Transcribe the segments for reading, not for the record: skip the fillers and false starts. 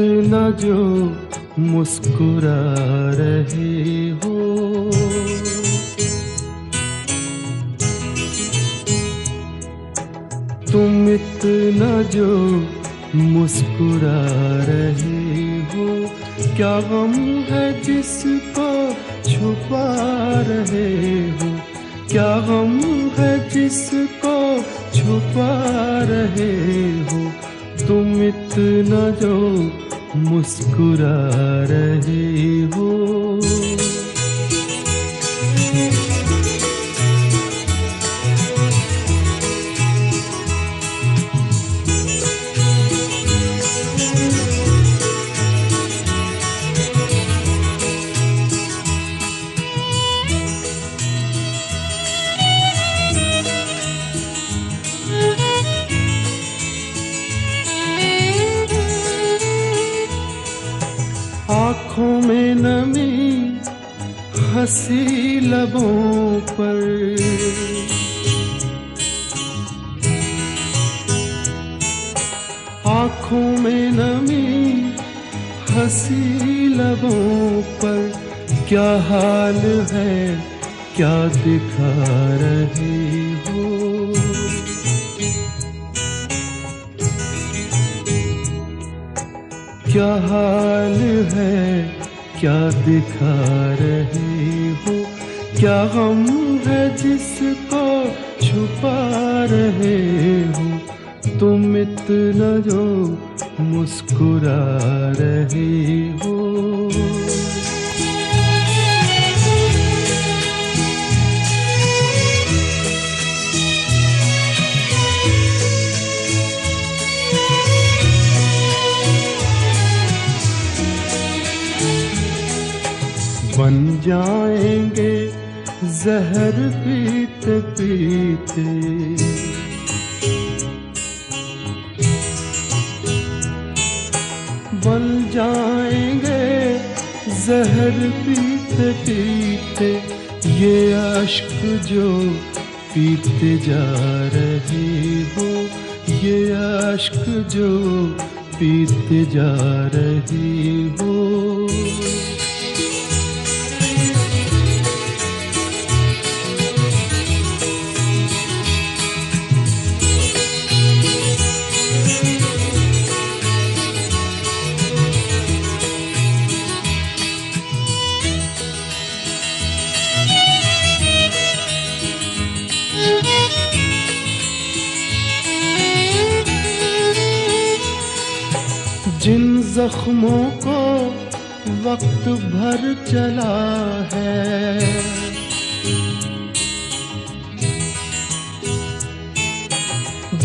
इतना जो मुस्कुरा रहे हो, तुम इतना जो मुस्कुरा रहे हो, क्या गम है जिसको छुपा रहे हो, क्या गम है जिसको छुपा रहे हो, तुम इतना जो मुस्कुरा रहे हो। आँखों में नमी हंसी लबों पर, आँखों में नमी हंसी लबों पर, क्या हाल है क्या दिखा रहे हो, क्या हाल है क्या दिखा रहे हो, क्या गम है जिसको छुपा रहे हो, तुम इतना जो मुस्कुरा रहे हो। बन जाएंगे जहर पीते पीते, बन जाएंगे जहर पीते पीते, ये अश्क जो पीते जा रहे हो, ये अश्क जो पीते जा रहे हो। जिन जख्मों को वक्त भर चला है,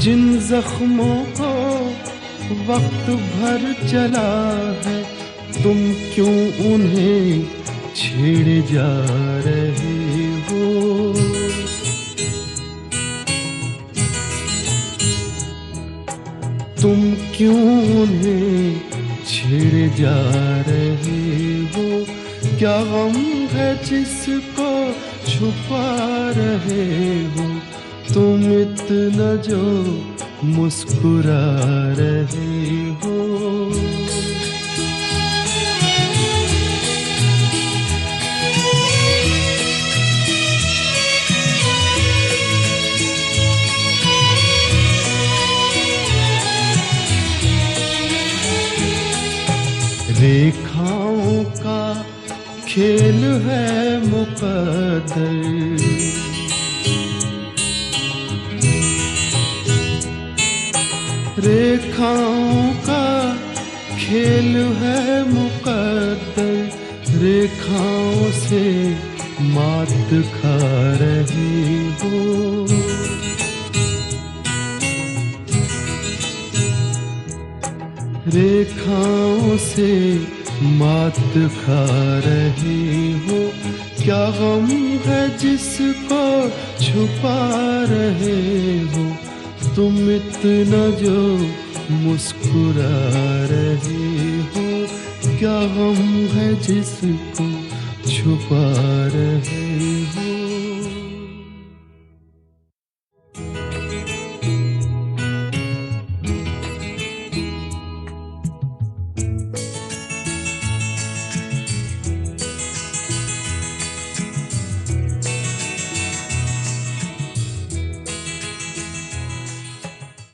जिन जख्मों को वक्त भर चला है, तुम क्यों उन्हें छेड़े जा रहे हो, तुम क्यों उन्हें छेड़े जा रहे हो, क्या गम है जिसको छुपा रहे हो, तुम इतना जो मुस्कुरा रहे हो। रेखाओं का खेल है मुकद्दर, रेखाओं का खेल है मुकद्दर, रेखाओं से मात खा रही हो, रेखाओं से मात खा रही हो, क्या गम है जिसको छुपा रहे हो, तुम इतना जो मुस्कुरा रहे हो, क्या गम है जिसको छुपा रहे